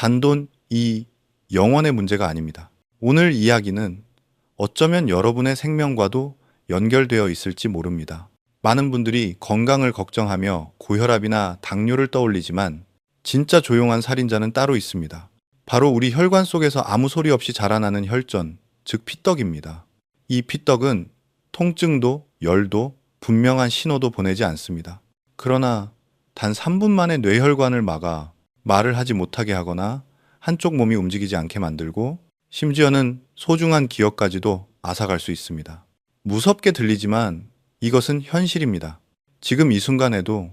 단돈이 영원의 문제가 아닙니다. 오늘 이야기는 어쩌면 여러분의 생명과도 연결되어 있을지 모릅니다. 많은 분들이 건강을 걱정하며 고혈압이나 당뇨를 떠올리지만 진짜 조용한 살인자는 따로 있습니다. 바로 우리 혈관 속에서 아무 소리 없이 자라나는 혈전, 즉 피떡입니다. 이 피떡은 통증도 열도 분명한 신호도 보내지 않습니다. 그러나 단 3분 만에 뇌혈관을 막아 말을 하지 못하게 하거나 한쪽 몸이 움직이지 않게 만들고 심지어는 소중한 기억까지도 앗아갈 수 있습니다. 무섭게 들리지만 이것은 현실입니다. 지금 이 순간에도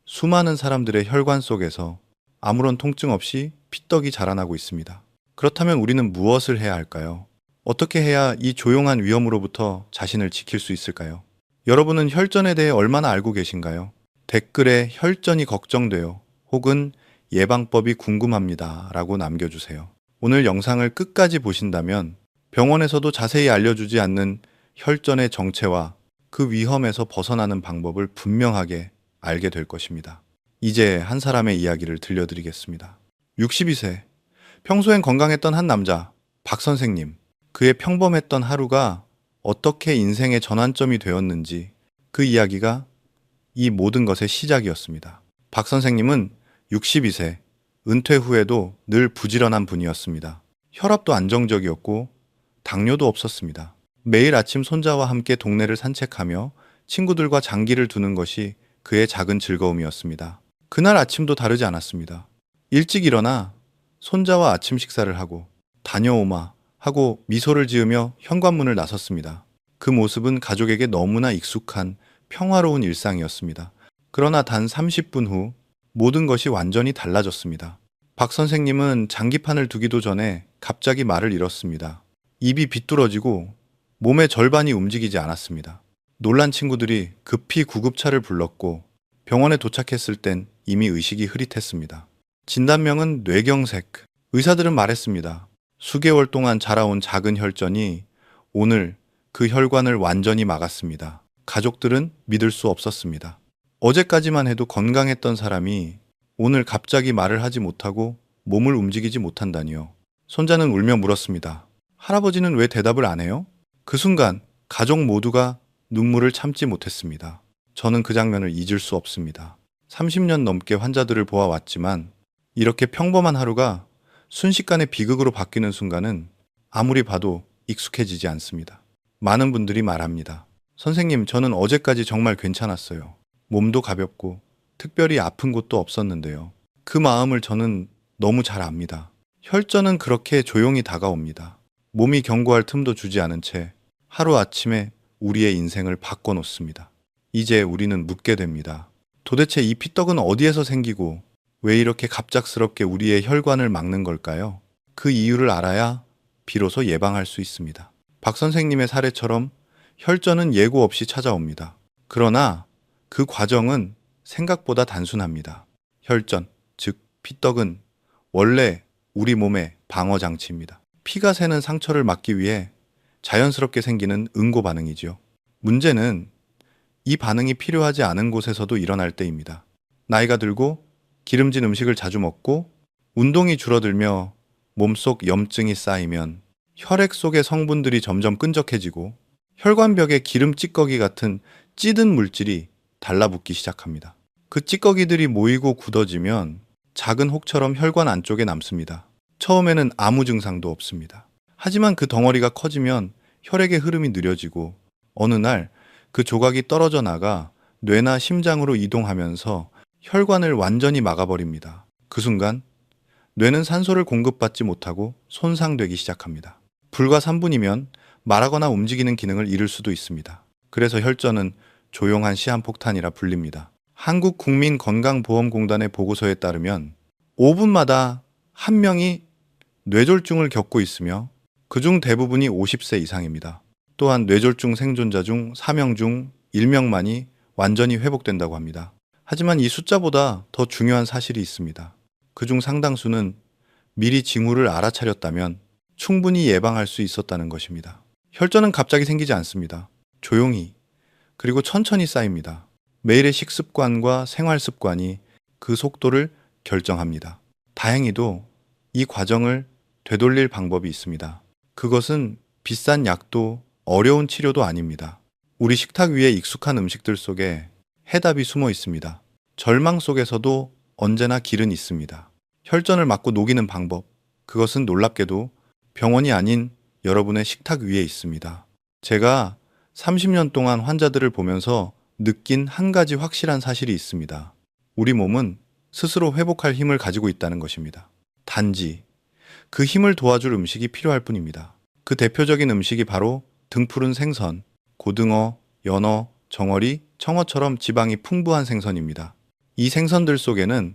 수많은 사람들의 혈관 속에서 아무런 통증 없이 피떡이 자라나고 있습니다. 그렇다면 우리는 무엇을 해야 할까요? 어떻게 해야 이 조용한 위험으로부터 자신을 지킬 수 있을까요? 여러분은 혈전에 대해 얼마나 알고 계신가요? 댓글에 혈전이 걱정돼요. 혹은 예방법이 궁금합니다. 라고 남겨주세요. 오늘 영상을 끝까지 보신다면 병원에서도 자세히 알려주지 않는 혈전의 정체와 그 위험에서 벗어나는 방법을 분명하게 알게 될 것입니다. 이제 한 사람의 이야기를 들려드리겠습니다. 62세, 평소엔 건강했던 한 남자, 박 선생님. 그의 평범했던 하루가 어떻게 인생의 전환점이 되었는지 그 이야기가 이 모든 것의 시작이었습니다. 박 선생님은 62세, 은퇴 후에도 늘 부지런한 분이었습니다. 혈압도 안정적이었고 당뇨도 없었습니다. 매일 아침 손자와 함께 동네를 산책하며 친구들과 장기를 두는 것이 그의 작은 즐거움이었습니다. 그날 아침도 다르지 않았습니다. 일찍 일어나 손자와 아침 식사를 하고 다녀오마 하고 미소를 지으며 현관문을 나섰습니다. 그 모습은 가족에게 너무나 익숙한 평화로운 일상이었습니다. 그러나 단 30분 후 모든 것이 완전히 달라졌습니다. 박 선생님은 장기판을 두기도 전에 갑자기 말을 잃었습니다. 입이 비뚤어지고 몸의 절반이 움직이지 않았습니다. 놀란 친구들이 급히 구급차를 불렀고 병원에 도착했을 땐 이미 의식이 흐릿했습니다. 진단명은 뇌경색. 의사들은 말했습니다. 수개월 동안 자라온 작은 혈전이 오늘 그 혈관을 완전히 막았습니다. 가족들은 믿을 수 없었습니다. 어제까지만 해도 건강했던 사람이 오늘 갑자기 말을 하지 못하고 몸을 움직이지 못한다니요. 손자는 울며 물었습니다. 할아버지는 왜 대답을 안 해요? 그 순간 가족 모두가 눈물을 참지 못했습니다. 저는 그 장면을 잊을 수 없습니다. 30년 넘게 환자들을 보아왔지만 이렇게 평범한 하루가 순식간에 비극으로 바뀌는 순간은 아무리 봐도 익숙해지지 않습니다. 많은 분들이 말합니다. 선생님, 저는 어제까지 정말 괜찮았어요. 몸도 가볍고 특별히 아픈 곳도 없었는데요. 그 마음을 저는 너무 잘 압니다. 혈전은 그렇게 조용히 다가옵니다. 몸이 경고할 틈도 주지 않은 채 하루아침에 우리의 인생을 바꿔놓습니다. 이제 우리는 묻게 됩니다. 도대체 이 피떡은 어디에서 생기고 왜 이렇게 갑작스럽게 우리의 혈관을 막는 걸까요? 그 이유를 알아야 비로소 예방할 수 있습니다. 박 선생님의 사례처럼 혈전은 예고 없이 찾아옵니다. 그러나 그 과정은 생각보다 단순합니다. 혈전, 즉 피떡은 원래 우리 몸의 방어 장치입니다. 피가 새는 상처를 막기 위해 자연스럽게 생기는 응고 반응이지요. 문제는 이 반응이 필요하지 않은 곳에서도 일어날 때입니다. 나이가 들고 기름진 음식을 자주 먹고 운동이 줄어들며 몸속 염증이 쌓이면 혈액 속의 성분들이 점점 끈적해지고 혈관벽에 기름 찌꺼기 같은 찌든 물질이 달라붙기 시작합니다. 그 찌꺼기들이 모이고 굳어지면 작은 혹처럼 혈관 안쪽에 남습니다. 처음에는 아무 증상도 없습니다. 하지만 그 덩어리가 커지면 혈액의 흐름이 느려지고 어느 날 그 조각이 떨어져 나가 뇌나 심장으로 이동하면서 혈관을 완전히 막아버립니다. 그 순간 뇌는 산소를 공급받지 못하고 손상되기 시작합니다. 불과 3분이면 말하거나 움직이는 기능을 잃을 수도 있습니다. 그래서 혈전은 조용한 시한폭탄이라 불립니다. 한국국민건강보험공단의 보고서에 따르면 5분마다 한 명이 뇌졸중을 겪고 있으며 그중 대부분이 50세 이상입니다. 또한 뇌졸중 생존자 중 4명 중 1명만이 완전히 회복된다고 합니다. 하지만 이 숫자보다 더 중요한 사실이 있습니다. 그중 상당수는 미리 징후를 알아차렸다면 충분히 예방할 수 있었다는 것입니다. 혈전은 갑자기 생기지 않습니다. 조용히 그리고 천천히 쌓입니다. 매일의 식습관과 생활 습관이 그 속도를 결정합니다. 다행히도 이 과정을 되돌릴 방법이 있습니다. 그것은 비싼 약도 어려운 치료도 아닙니다. 우리 식탁 위에 익숙한 음식들 속에 해답이 숨어 있습니다. 절망 속에서도 언제나 길은 있습니다. 혈전을 막고 녹이는 방법, 그것은 놀랍게도 병원이 아닌 여러분의 식탁 위에 있습니다. 제가 30년 동안 환자들을 보면서 느낀 한 가지 확실한 사실이 있습니다. 우리 몸은 스스로 회복할 힘을 가지고 있다는 것입니다. 단지 그 힘을 도와줄 음식이 필요할 뿐입니다. 그 대표적인 음식이 바로 등푸른 생선, 고등어, 연어, 정어리, 청어처럼 지방이 풍부한 생선입니다. 이 생선들 속에는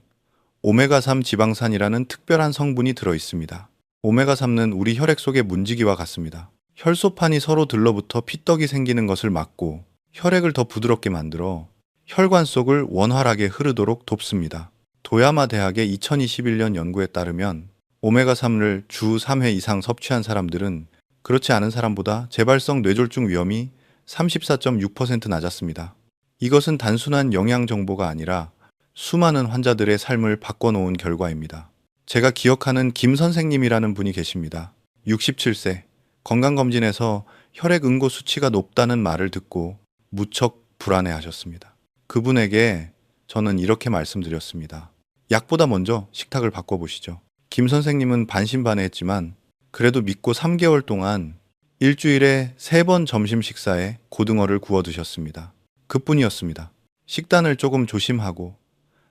오메가3 지방산이라는 특별한 성분이 들어 있습니다. 오메가3는 우리 혈액 속의 문지기와 같습니다. 혈소판이 서로 들러붙어 피떡이 생기는 것을 막고 혈액을 더 부드럽게 만들어 혈관 속을 원활하게 흐르도록 돕습니다. 도야마 대학의 2021년 연구에 따르면 오메가3를 주 3회 이상 섭취한 사람들은 그렇지 않은 사람보다 재발성 뇌졸중 위험이 34.6% 낮았습니다. 이것은 단순한 영양 정보가 아니라 수많은 환자들의 삶을 바꿔놓은 결과입니다. 제가 기억하는 김 선생님이라는 분이 계십니다. 67세, 건강검진에서 혈액 응고 수치가 높다는 말을 듣고 무척 불안해하셨습니다. 그분에게 저는 이렇게 말씀드렸습니다. 약보다 먼저 식탁을 바꿔보시죠. 김 선생님은 반신반의했지만 그래도 믿고 3개월 동안 일주일에 3번 점심 식사에 고등어를 구워 드셨습니다. 그뿐이었습니다. 식단을 조금 조심하고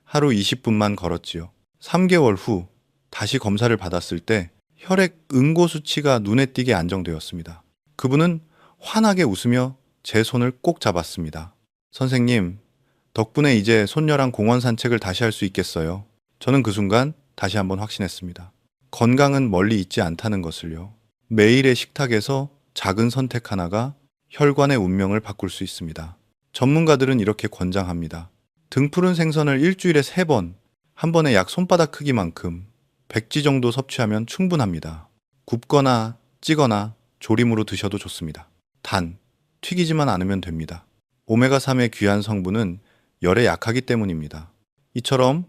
하루 20분만 걸었지요. 3개월 후 다시 검사를 받았을 때 혈액 응고 수치가 눈에 띄게 안정되었습니다. 그분은 환하게 웃으며 제 손을 꼭 잡았습니다. 선생님, 덕분에 이제 손녀랑 공원 산책을 다시 할 수 있겠어요. 저는 그 순간 다시 한번 확신했습니다. 건강은 멀리 있지 않다는 것을요. 매일의 식탁에서 작은 선택 하나가 혈관의 운명을 바꿀 수 있습니다. 전문가들은 이렇게 권장합니다. 등푸른 생선을 일주일에 3번, 한 번에 약 손바닥 크기만큼 100지 정도 섭취하면 충분합니다. 굽거나 찌거나 조림으로 드셔도 좋습니다. 단, 튀기지만 않으면 됩니다. 오메가3의 귀한 성분은 열에 약하기 때문입니다. 이처럼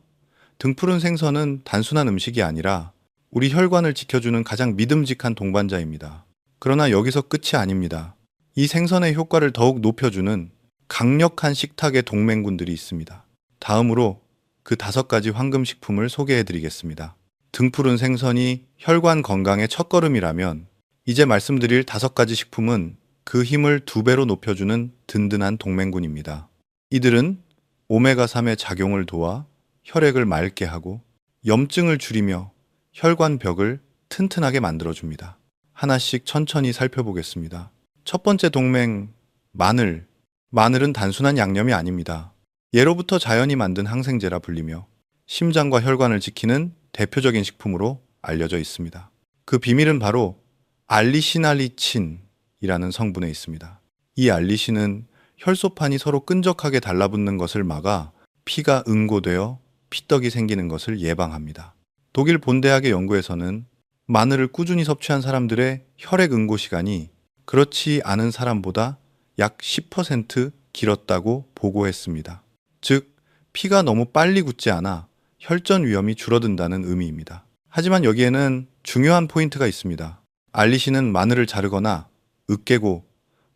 등푸른 생선은 단순한 음식이 아니라 우리 혈관을 지켜주는 가장 믿음직한 동반자입니다. 그러나 여기서 끝이 아닙니다. 이 생선의 효과를 더욱 높여주는 강력한 식탁의 동맹군들이 있습니다. 다음으로 그 5가지 황금식품을 소개해드리겠습니다. 등푸른 생선이 혈관 건강의 첫걸음이라면 이제 말씀드릴 5가지 식품은 그 힘을 2배로 높여주는 든든한 동맹군입니다. 이들은 오메가3의 작용을 도와 혈액을 맑게 하고 염증을 줄이며 혈관 벽을 튼튼하게 만들어줍니다. 하나씩 천천히 살펴보겠습니다. 첫 번째 동맹, 마늘. 마늘은 단순한 양념이 아닙니다. 예로부터 자연이 만든 항생제라 불리며 심장과 혈관을 지키는 대표적인 식품으로 알려져 있습니다. 그 비밀은 바로 알리시날리친이라는 성분에 있습니다. 이 알리신은 혈소판이 서로 끈적하게 달라붙는 것을 막아 피가 응고되어 피떡이 생기는 것을 예방합니다. 독일 본대학의 연구에서는 마늘을 꾸준히 섭취한 사람들의 혈액 응고 시간이 그렇지 않은 사람보다 약 10% 길었다고 보고했습니다. 즉, 피가 너무 빨리 굳지 않아 혈전 위험이 줄어든다는 의미입니다. 하지만 여기에는 중요한 포인트가 있습니다. 알리신은 마늘을 자르거나 으깨고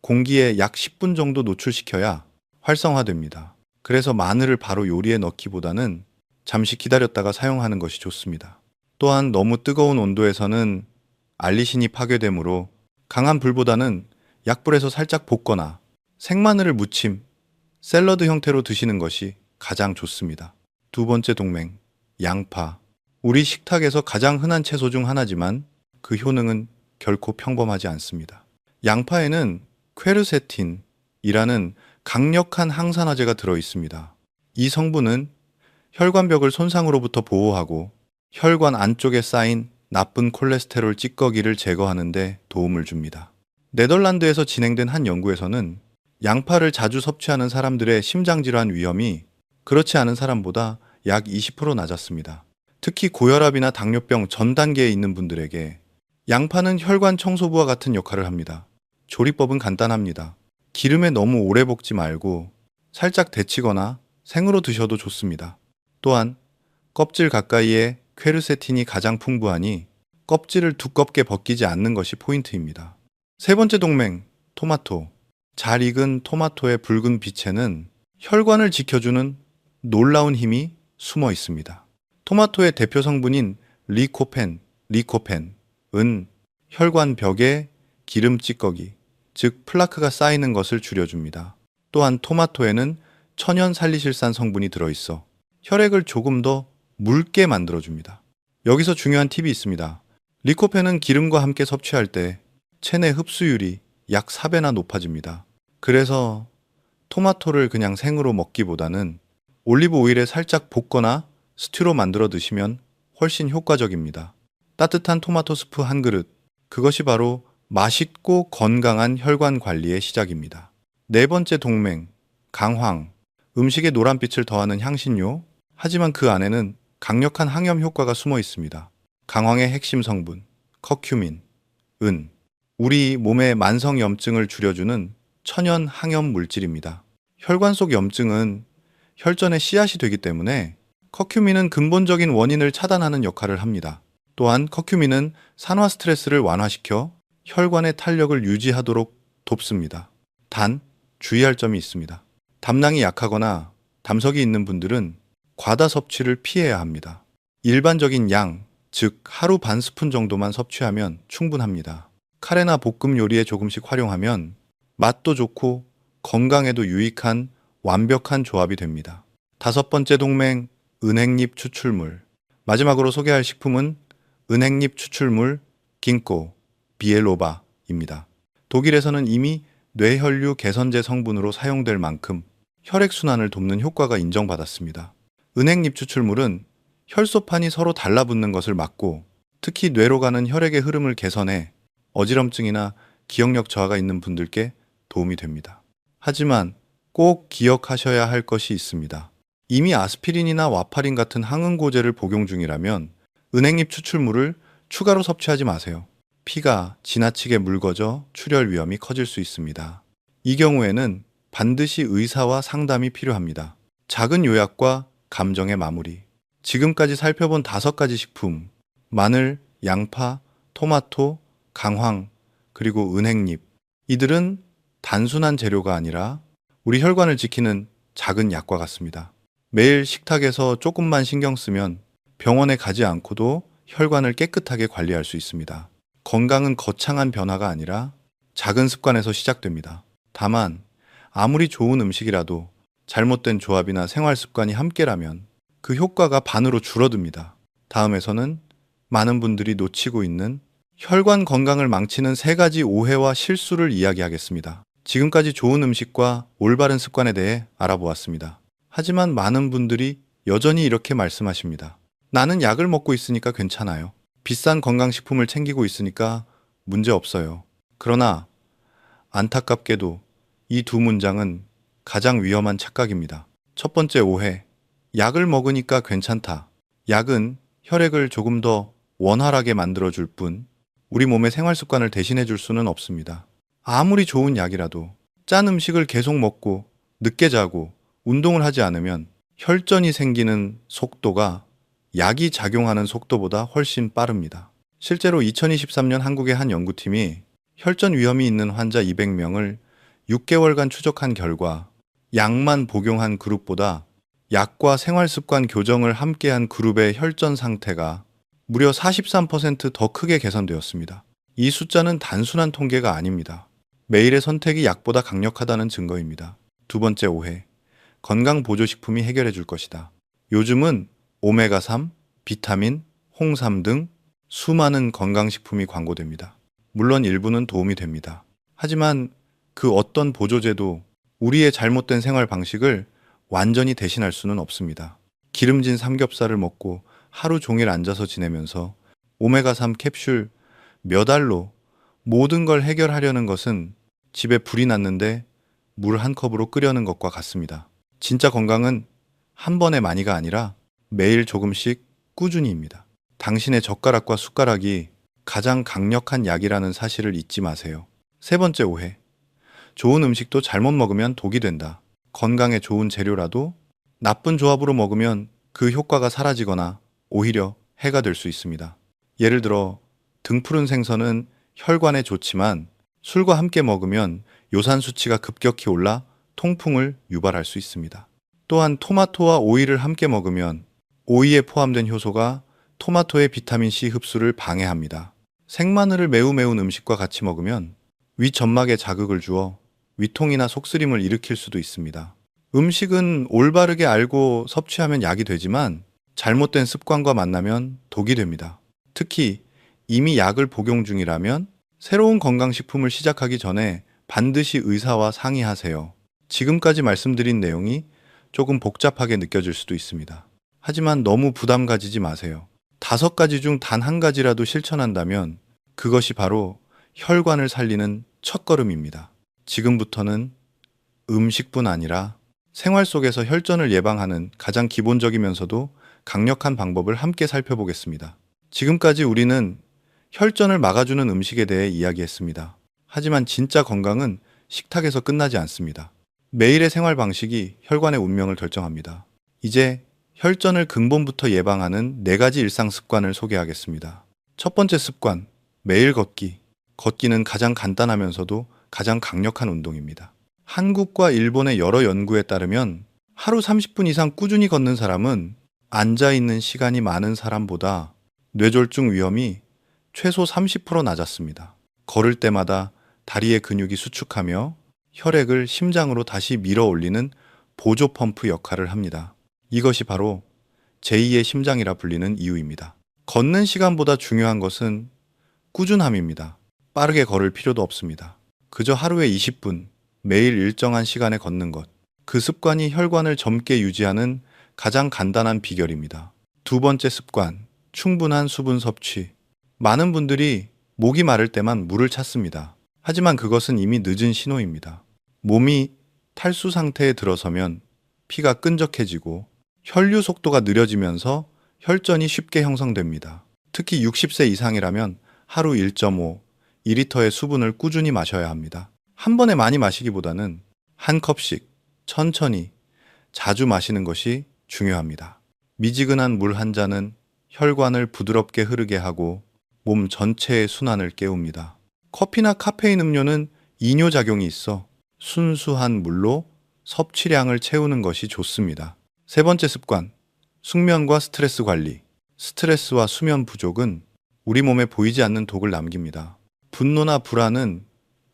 공기에 약 10분 정도 노출시켜야 활성화됩니다. 그래서 마늘을 바로 요리에 넣기보다는 잠시 기다렸다가 사용하는 것이 좋습니다. 또한 너무 뜨거운 온도에서는 알리신이 파괴되므로 강한 불보다는 약불에서 살짝 볶거나 생마늘을 무침, 샐러드 형태로 드시는 것이 가장 좋습니다. 2번째 동맹, 양파. 우리 식탁에서 가장 흔한 채소 중 하나지만 그 효능은 결코 평범하지 않습니다. 양파에는 퀘르세틴이라는 강력한 항산화제가 들어 있습니다. 이 성분은 혈관벽을 손상으로부터 보호하고 혈관 안쪽에 쌓인 나쁜 콜레스테롤 찌꺼기를 제거하는 데 도움을 줍니다. 네덜란드에서 진행된 한 연구에서는 양파를 자주 섭취하는 사람들의 심장질환 위험이 그렇지 않은 사람보다 약 20% 낮았습니다. 특히 고혈압이나 당뇨병 전 단계에 있는 분들에게 양파는 혈관 청소부와 같은 역할을 합니다. 조리법은 간단합니다. 기름에 너무 오래 볶지 말고 살짝 데치거나 생으로 드셔도 좋습니다. 또한 껍질 가까이에 퀘르세틴이 가장 풍부하니 껍질을 두껍게 벗기지 않는 것이 포인트입니다. 세 번째 동맹, 토마토. 잘 익은 토마토의 붉은 빛에는 혈관을 지켜주는 놀라운 힘이 숨어 있습니다. 토마토의 대표 성분인 리코펜은 혈관 벽에 기름 찌꺼기, 즉 플라크가 쌓이는 것을 줄여줍니다. 또한 토마토에는 천연 살리실산 성분이 들어있어 혈액을 조금 더 묽게 만들어줍니다. 여기서 중요한 팁이 있습니다. 리코펜은 기름과 함께 섭취할 때 체내 흡수율이 약 4배나 높아집니다. 그래서 토마토를 그냥 생으로 먹기보다는 올리브 오일에 살짝 볶거나 스튜로 만들어 드시면 훨씬 효과적입니다. 따뜻한 토마토 스프 한 그릇, 그것이 바로 맛있고 건강한 혈관 관리의 시작입니다. 네 번째 동맹, 강황. 음식에 노란빛을 더하는 향신료, 하지만 그 안에는 강력한 항염 효과가 숨어 있습니다. 강황의 핵심 성분, 커큐민, 우리 몸의 만성 염증을 줄여주는 천연 항염 물질입니다. 혈관 속 염증은 혈전의 씨앗이 되기 때문에 커큐민은 근본적인 원인을 차단하는 역할을 합니다. 또한 커큐민은 산화 스트레스를 완화시켜 혈관의 탄력을 유지하도록 돕습니다. 단, 주의할 점이 있습니다. 담낭이 약하거나 담석이 있는 분들은 과다 섭취를 피해야 합니다. 일반적인 양, 즉 하루 반 스푼 정도만 섭취하면 충분합니다. 카레나 볶음 요리에 조금씩 활용하면 맛도 좋고 건강에도 유익한 완벽한 조합이 됩니다. 다섯 번째 동맹, 은행잎 추출물. 마지막으로 소개할 식품은 은행잎 추출물 긴코 비엘로바입니다. 독일에서는 이미 뇌혈류 개선제 성분으로 사용될 만큼 혈액순환을 돕는 효과가 인정받았습니다. 은행잎 추출물은 혈소판이 서로 달라붙는 것을 막고 특히 뇌로 가는 혈액의 흐름을 개선해 어지럼증이나 기억력 저하가 있는 분들께 도움이 됩니다. 하지만 꼭 기억하셔야 할 것이 있습니다. 이미 아스피린이나 와파린 같은 항응고제를 복용 중이라면 은행잎 추출물을 추가로 섭취하지 마세요. 피가 지나치게 묽어져 출혈 위험이 커질 수 있습니다. 이 경우에는 반드시 의사와 상담이 필요합니다. 작은 요약과 감정의 마무리. 지금까지 살펴본 5가지 식품, 마늘, 양파, 토마토, 강황, 그리고 은행잎. 이들은 단순한 재료가 아니라 우리 혈관을 지키는 작은 약과 같습니다. 매일 식탁에서 조금만 신경 쓰면 병원에 가지 않고도 혈관을 깨끗하게 관리할 수 있습니다. 건강은 거창한 변화가 아니라 작은 습관에서 시작됩니다. 다만 아무리 좋은 음식이라도 잘못된 조합이나 생활 습관이 함께라면 그 효과가 반으로 줄어듭니다. 다음에서는 많은 분들이 놓치고 있는 혈관 건강을 망치는 3가지 오해와 실수를 이야기하겠습니다. 지금까지 좋은 음식과 올바른 습관에 대해 알아보았습니다. 하지만 많은 분들이 여전히 이렇게 말씀하십니다. 나는 약을 먹고 있으니까 괜찮아요. 비싼 건강식품을 챙기고 있으니까 문제 없어요. 그러나 안타깝게도 이 두 문장은 가장 위험한 착각입니다. 첫 번째 오해, 약을 먹으니까 괜찮다. 약은 혈액을 조금 더 원활하게 만들어줄 뿐 우리 몸의 생활 습관을 대신해 줄 수는 없습니다. 아무리 좋은 약이라도 짠 음식을 계속 먹고 늦게 자고 운동을 하지 않으면 혈전이 생기는 속도가 약이 작용하는 속도보다 훨씬 빠릅니다. 실제로 2023년 한국의 한 연구팀이 혈전 위험이 있는 환자 200명을 6개월간 추적한 결과 약만 복용한 그룹보다 약과 생활습관 교정을 함께한 그룹의 혈전 상태가 무려 43%더 크게 개선되었습니다. 이 숫자는 단순한 통계가 아닙니다. 매일의 선택이 약보다 강력하다는 증거입니다. 두 번째 오해, 건강보조식품이 해결해 줄 것이다. 요즘은 오메가3, 비타민, 홍삼 등 수많은 건강식품이 광고됩니다. 물론 일부는 도움이 됩니다. 하지만 그 어떤 보조제도 우리의 잘못된 생활 방식을 완전히 대신할 수는 없습니다. 기름진 삼겹살을 먹고 하루 종일 앉아서 지내면서 오메가3 캡슐 몇 알로 모든 걸 해결하려는 것은 집에 불이 났는데 물 한 컵으로 끓여는 것과 같습니다. 진짜 건강은 한 번에 많이가 아니라 매일 조금씩 꾸준히입니다. 당신의 젓가락과 숟가락이 가장 강력한 약이라는 사실을 잊지 마세요. 세 번째 오해, 좋은 음식도 잘못 먹으면 독이 된다. 건강에 좋은 재료라도 나쁜 조합으로 먹으면 그 효과가 사라지거나 오히려 해가 될 수 있습니다. 예를 들어 등푸른 생선은 혈관에 좋지만 술과 함께 먹으면 요산 수치가 급격히 올라 통풍을 유발할 수 있습니다. 또한 토마토와 오이를 함께 먹으면 오이에 포함된 효소가 토마토의 비타민C 흡수를 방해합니다. 생마늘을 매우 매운 음식과 같이 먹으면 위점막에 자극을 주어 위통이나 속쓰림을 일으킬 수도 있습니다. 음식은 올바르게 알고 섭취하면 약이 되지만 잘못된 습관과 만나면 독이 됩니다. 특히 이미 약을 복용 중이라면 새로운 건강식품을 시작하기 전에 반드시 의사와 상의하세요. 지금까지 말씀드린 내용이 조금 복잡하게 느껴질 수도 있습니다. 하지만 너무 부담 가지지 마세요. 5가지 중 단 한 가지라도 실천한다면 그것이 바로 혈관을 살리는 첫걸음입니다. 지금부터는 음식뿐 아니라 생활 속에서 혈전을 예방하는 가장 기본적이면서도 강력한 방법을 함께 살펴보겠습니다. 지금까지 우리는 혈전을 막아주는 음식에 대해 이야기했습니다. 하지만 진짜 건강은 식탁에서 끝나지 않습니다. 매일의 생활 방식이 혈관의 운명을 결정합니다. 이제 혈전을 근본부터 예방하는 4가지 일상 습관을 소개하겠습니다. 첫 번째 습관, 매일 걷기. 걷기는 가장 간단하면서도 가장 강력한 운동입니다. 한국과 일본의 여러 연구에 따르면 하루 30분 이상 꾸준히 걷는 사람은 앉아있는 시간이 많은 사람보다 뇌졸중 위험이 최소 30% 낮았습니다. 걸을 때마다 다리의 근육이 수축하며 혈액을 심장으로 다시 밀어 올리는 보조 펌프 역할을 합니다. 이것이 바로 제2의 심장이라 불리는 이유입니다. 걷는 시간보다 중요한 것은 꾸준함입니다. 빠르게 걸을 필요도 없습니다. 그저 하루에 20분, 매일 일정한 시간에 걷는 것. 그 습관이 혈관을 젊게 유지하는 가장 간단한 비결입니다. 두 번째 습관, 충분한 수분 섭취. 많은 분들이 목이 마를 때만 물을 찾습니다. 하지만 그것은 이미 늦은 신호입니다. 몸이 탈수 상태에 들어서면 피가 끈적해지고 혈류 속도가 느려지면서 혈전이 쉽게 형성됩니다. 특히 60세 이상이라면 하루 1.5, 2리터의 수분을 꾸준히 마셔야 합니다. 한 번에 많이 마시기보다는 한 컵씩 천천히 자주 마시는 것이 중요합니다. 미지근한 물 한 잔은 혈관을 부드럽게 흐르게 하고 몸 전체의 순환을 깨웁니다. 커피나 카페인 음료는 이뇨작용이 있어 순수한 물로 섭취량을 채우는 것이 좋습니다. 세 번째 습관, 숙면과 스트레스 관리. 스트레스와 수면 부족은 우리 몸에 보이지 않는 독을 남깁니다. 분노나 불안은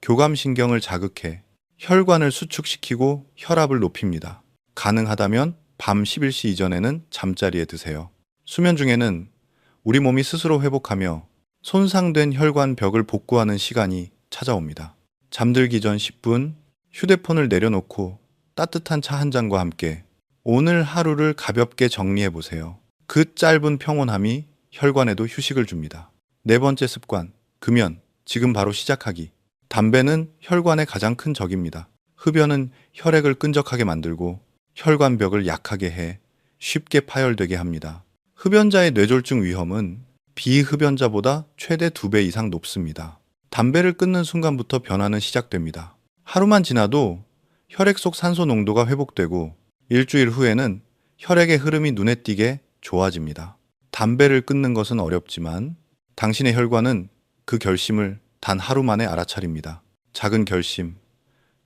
교감신경을 자극해 혈관을 수축시키고 혈압을 높입니다. 가능하다면 밤 11시 이전에는 잠자리에 드세요. 수면 중에는 우리 몸이 스스로 회복하며 손상된 혈관 벽을 복구하는 시간이 찾아옵니다. 잠들기 전 10분 휴대폰을 내려놓고 따뜻한 차 한 잔과 함께 오늘 하루를 가볍게 정리해 보세요. 그 짧은 평온함이 혈관에도 휴식을 줍니다. 네 번째 습관, 금연. 지금 바로 시작하기. 담배는 혈관의 가장 큰 적입니다. 흡연은 혈액을 끈적하게 만들고 혈관벽을 약하게 해 쉽게 파열되게 합니다. 흡연자의 뇌졸중 위험은 비흡연자보다 최대 2배 이상 높습니다. 담배를 끊는 순간부터 변화는 시작됩니다. 하루만 지나도 혈액 속 산소 농도가 회복되고 일주일 후에는 혈액의 흐름이 눈에 띄게 좋아집니다. 담배를 끊는 것은 어렵지만 당신의 혈관은 그 결심을 단 하루 만에 알아차립니다. 작은 결심,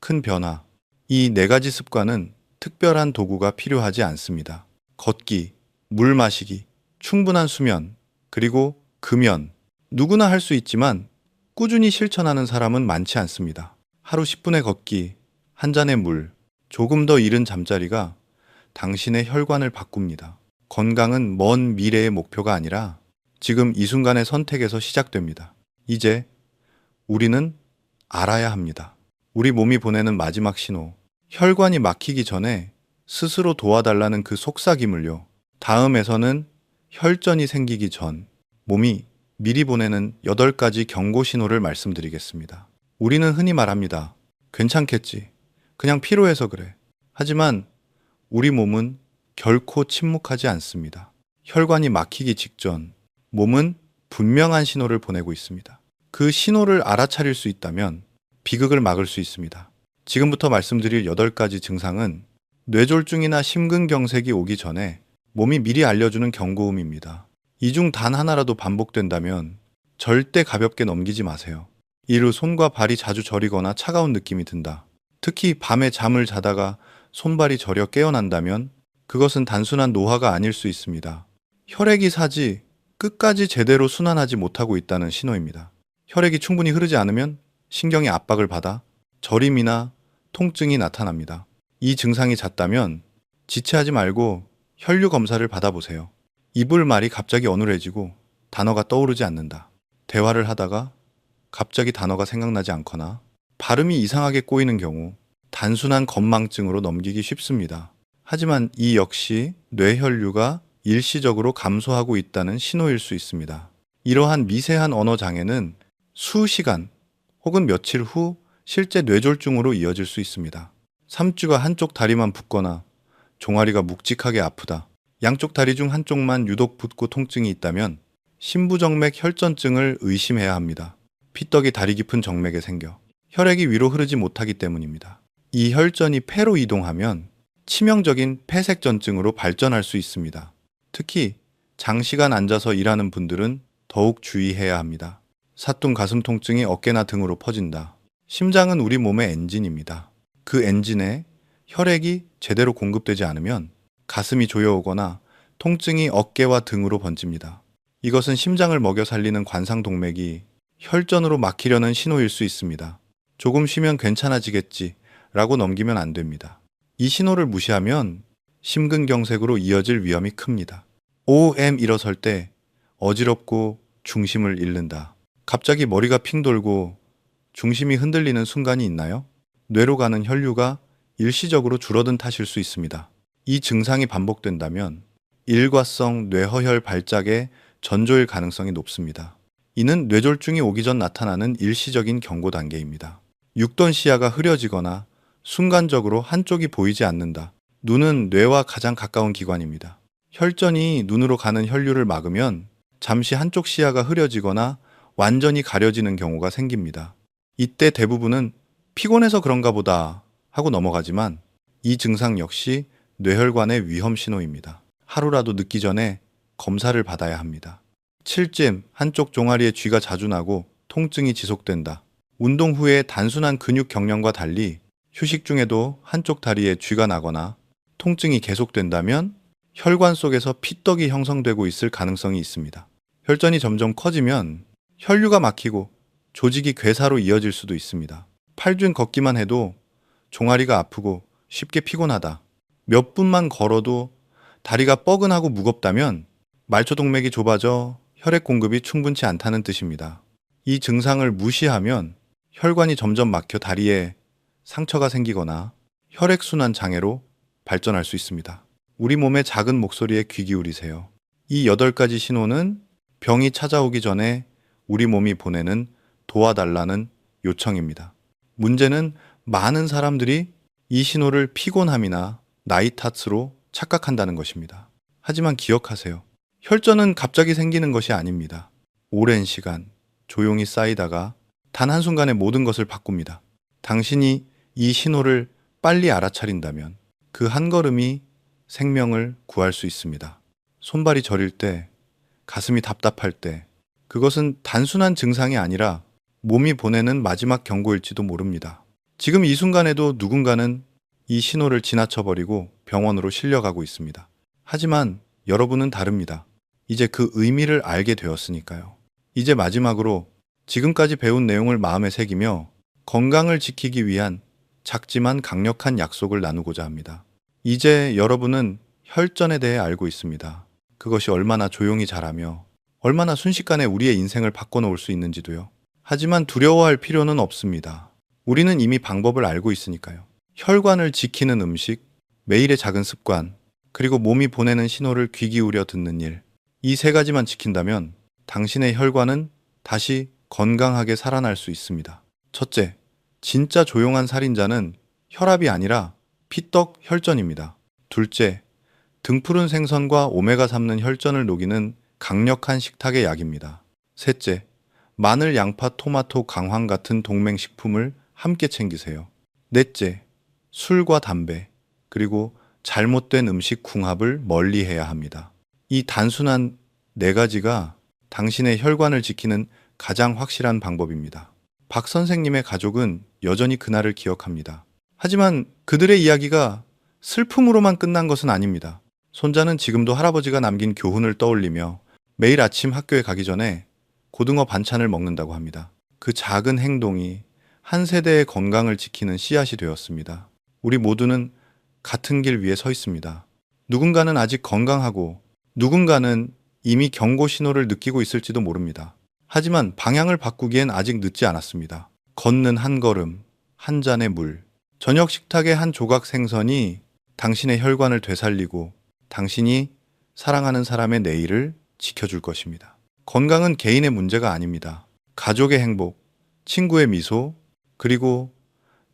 큰 변화. 이 4가지 습관은 특별한 도구가 필요하지 않습니다. 걷기, 물 마시기, 충분한 수면, 그리고 금연. 누구나 할 수 있지만 꾸준히 실천하는 사람은 많지 않습니다. 하루 10분의 걷기, 한 잔의 물, 조금 더 이른 잠자리가 당신의 혈관을 바꿉니다. 건강은 먼 미래의 목표가 아니라 지금 이 순간의 선택에서 시작됩니다. 이제 우리는 알아야 합니다. 우리 몸이 보내는 마지막 신호. 혈관이 막히기 전에 스스로 도와달라는 그 속삭임을요. 다음에서는 혈전이 생기기 전 몸이 미리 보내는 8가지 경고 신호를 말씀드리겠습니다. 우리는 흔히 말합니다. 괜찮겠지. 그냥 피로해서 그래. 하지만 우리 몸은 결코 침묵하지 않습니다. 혈관이 막히기 직전 몸은 분명한 신호를 보내고 있습니다. 그 신호를 알아차릴 수 있다면 비극을 막을 수 있습니다. 지금부터 말씀드릴 8가지 증상은 뇌졸중이나 심근경색이 오기 전에 몸이 미리 알려주는 경고음입니다. 이 중 단 하나라도 반복된다면 절대 가볍게 넘기지 마세요. 이루 손과 발이 자주 저리거나 차가운 느낌이 든다. 특히 밤에 잠을 자다가 손발이 저려 깨어난다면 그것은 단순한 노화가 아닐 수 있습니다. 혈액이 사지 끝까지 제대로 순환하지 못하고 있다는 신호입니다. 혈액이 충분히 흐르지 않으면 신경이 압박을 받아 저림이나 통증이 나타납니다. 이 증상이 잦다면 지체하지 말고 혈류 검사를 받아보세요. 입을 말이 갑자기 어눌해지고 단어가 떠오르지 않는다. 대화를 하다가 갑자기 단어가 생각나지 않거나 발음이 이상하게 꼬이는 경우 단순한 건망증으로 넘기기 쉽습니다. 하지만 이 역시 뇌혈류가 일시적으로 감소하고 있다는 신호일 수 있습니다. 이러한 미세한 언어 장애는 수시간 혹은 며칠 후 실제 뇌졸중으로 이어질 수 있습니다. 3주가 한쪽 다리만 붓거나 종아리가 묵직하게 아프다. 양쪽 다리 중 한쪽만 유독 붓고 통증이 있다면 심부정맥 혈전증을 의심해야 합니다. 피떡이 다리 깊은 정맥에 생겨 혈액이 위로 흐르지 못하기 때문입니다. 이 혈전이 폐로 이동하면 치명적인 폐색전증으로 발전할 수 있습니다. 특히 장시간 앉아서 일하는 분들은 더욱 주의해야 합니다. 사뚱 가슴 통증이 어깨나 등으로 퍼진다. 심장은 우리 몸의 엔진입니다. 그 엔진에 혈액이 제대로 공급되지 않으면 가슴이 조여오거나 통증이 어깨와 등으로 번집니다. 이것은 심장을 먹여 살리는 관상동맥이 혈전으로 막히려는 신호일 수 있습니다. 조금 쉬면 괜찮아지겠지 라고 넘기면 안 됩니다. 이 신호를 무시하면 심근경색으로 이어질 위험이 큽니다. OM 일어설 때 어지럽고 중심을 잃는다. 갑자기 머리가 핑 돌고 중심이 흔들리는 순간이 있나요? 뇌로 가는 혈류가 일시적으로 줄어든 탓일 수 있습니다. 이 증상이 반복된다면 일과성 뇌허혈 발작의 전조일 가능성이 높습니다. 이는 뇌졸중이 오기 전 나타나는 일시적인 경고 단계입니다. 육던 시야가 흐려지거나 순간적으로 한쪽이 보이지 않는다. 눈은 뇌와 가장 가까운 기관입니다. 혈전이 눈으로 가는 혈류를 막으면 잠시 한쪽 시야가 흐려지거나 완전히 가려지는 경우가 생깁니다. 이때 대부분은 피곤해서 그런가 보다 하고 넘어가지만 이 증상 역시 뇌혈관의 위험 신호입니다. 하루라도 늦기 전에 검사를 받아야 합니다. 칠찜, 한쪽 종아리에 쥐가 자주 나고 통증이 지속된다. 운동 후에 단순한 근육 경련과 달리 휴식 중에도 한쪽 다리에 쥐가 나거나 통증이 계속된다면 혈관 속에서 피떡이 형성되고 있을 가능성이 있습니다. 혈전이 점점 커지면 혈류가 막히고 조직이 괴사로 이어질 수도 있습니다. 팔중 걷기만 해도 종아리가 아프고 쉽게 피곤하다. 몇 분만 걸어도 다리가 뻐근하고 무겁다면 말초동맥이 좁아져 혈액 공급이 충분치 않다는 뜻입니다. 이 증상을 무시하면 혈관이 점점 막혀 다리에 상처가 생기거나 혈액순환 장애로 발전할 수 있습니다. 우리 몸의 작은 목소리에 귀 기울이세요. 이 8가지 신호는 병이 찾아오기 전에 우리 몸이 보내는 도와달라는 요청입니다. 문제는 많은 사람들이 이 신호를 피곤함이나 나이 탓으로 착각한다는 것입니다. 하지만 기억하세요. 혈전은 갑자기 생기는 것이 아닙니다. 오랜 시간 조용히 쌓이다가 단 한순간에 모든 것을 바꿉니다. 당신이 이 신호를 빨리 알아차린다면 그 한 걸음이 생명을 구할 수 있습니다. 손발이 저릴 때, 가슴이 답답할 때, 그것은 단순한 증상이 아니라 몸이 보내는 마지막 경고일지도 모릅니다. 지금 이 순간에도 누군가는 이 신호를 지나쳐버리고 병원으로 실려가고 있습니다. 하지만 여러분은 다릅니다. 이제 그 의미를 알게 되었으니까요. 이제 마지막으로 지금까지 배운 내용을 마음에 새기며 건강을 지키기 위한 작지만 강력한 약속을 나누고자 합니다. 이제 여러분은 혈전에 대해 알고 있습니다. 그것이 얼마나 조용히 자라며 얼마나 순식간에 우리의 인생을 바꿔놓을 수 있는지도요. 하지만 두려워할 필요는 없습니다. 우리는 이미 방법을 알고 있으니까요. 혈관을 지키는 음식, 매일의 작은 습관, 그리고 몸이 보내는 신호를 귀 기울여 듣는 일. 이 3가지만 지킨다면 당신의 혈관은 다시 건강하게 살아날 수 있습니다. 첫째, 진짜 조용한 살인자는 혈압이 아니라 피떡 혈전입니다. 둘째, 등푸른 생선과 오메가 3는 혈전을 녹이는 강력한 식탁의 약입니다. 셋째, 마늘, 양파, 토마토, 강황 같은 동맹식품을 함께 챙기세요. 넷째, 술과 담배, 그리고 잘못된 음식 궁합을 멀리해야 합니다. 이 단순한 네 가지가 당신의 혈관을 지키는 가장 확실한 방법입니다. 박 선생님의 가족은 여전히 그날을 기억합니다. 하지만 그들의 이야기가 슬픔으로만 끝난 것은 아닙니다. 손자는 지금도 할아버지가 남긴 교훈을 떠올리며 매일 아침 학교에 가기 전에 고등어 반찬을 먹는다고 합니다. 그 작은 행동이 한 세대의 건강을 지키는 씨앗이 되었습니다. 우리 모두는 같은 길 위에 서 있습니다. 누군가는 아직 건강하고 누군가는 이미 경고 신호를 느끼고 있을지도 모릅니다. 하지만 방향을 바꾸기엔 아직 늦지 않았습니다. 걷는 한 걸음, 한 잔의 물, 저녁 식탁의 한 조각 생선이 당신의 혈관을 되살리고 당신이 사랑하는 사람의 내일을 지켜줄 것입니다. 건강은 개인의 문제가 아닙니다. 가족의 행복, 친구의 미소, 그리고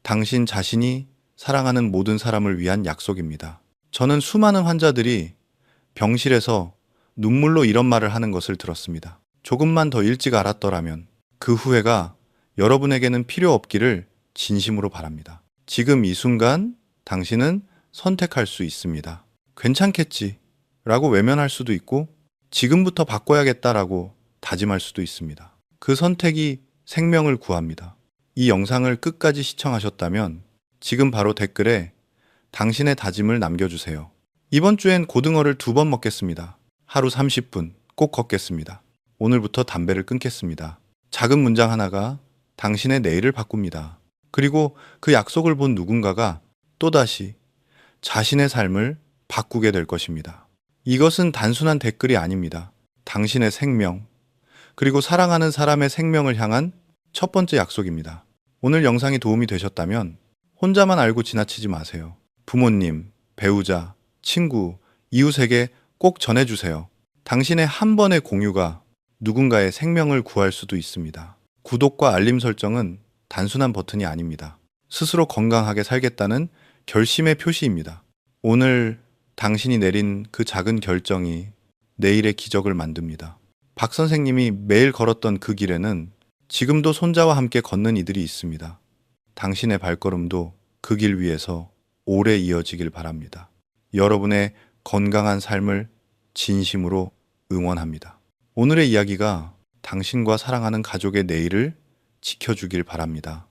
당신 자신이 사랑하는 모든 사람을 위한 약속입니다. 저는 수많은 환자들이 병실에서 눈물로 이런 말을 하는 것을 들었습니다. 조금만 더 일찍 알았더라면 그 후회가 여러분에게는 필요 없기를 진심으로 바랍니다. 지금 이 순간 당신은 선택할 수 있습니다. 괜찮겠지 라고 외면할 수도 있고 지금부터 바꿔야겠다라고 다짐할 수도 있습니다. 그 선택이 생명을 구합니다. 이 영상을 끝까지 시청하셨다면 지금 바로 댓글에 당신의 다짐을 남겨주세요. 이번 주엔 고등어를 2번 먹겠습니다. 하루 30분 꼭 걷겠습니다. 오늘부터 담배를 끊겠습니다. 작은 문장 하나가 당신의 내일을 바꿉니다. 그리고 그 약속을 본 누군가가 또다시 자신의 삶을 바꾸게 될 것입니다. 이것은 단순한 댓글이 아닙니다. 당신의 생명, 그리고 사랑하는 사람의 생명을 향한 첫 번째 약속입니다. 오늘 영상이 도움이 되셨다면 혼자만 알고 지나치지 마세요. 부모님, 배우자, 친구, 이웃에게 꼭 전해주세요. 당신의 한 번의 공유가 누군가의 생명을 구할 수도 있습니다. 구독과 알림 설정은 단순한 버튼이 아닙니다. 스스로 건강하게 살겠다는 결심의 표시입니다. 오늘 당신이 내린 그 작은 결정이 내일의 기적을 만듭니다. 박 선생님이 매일 걸었던 그 길에는 지금도 손자와 함께 걷는 이들이 있습니다. 당신의 발걸음도 그 길 위에서 오래 이어지길 바랍니다. 여러분의 건강한 삶을 진심으로 응원합니다. 오늘의 이야기가 당신과 사랑하는 가족의 내일을 지켜주길 바랍니다.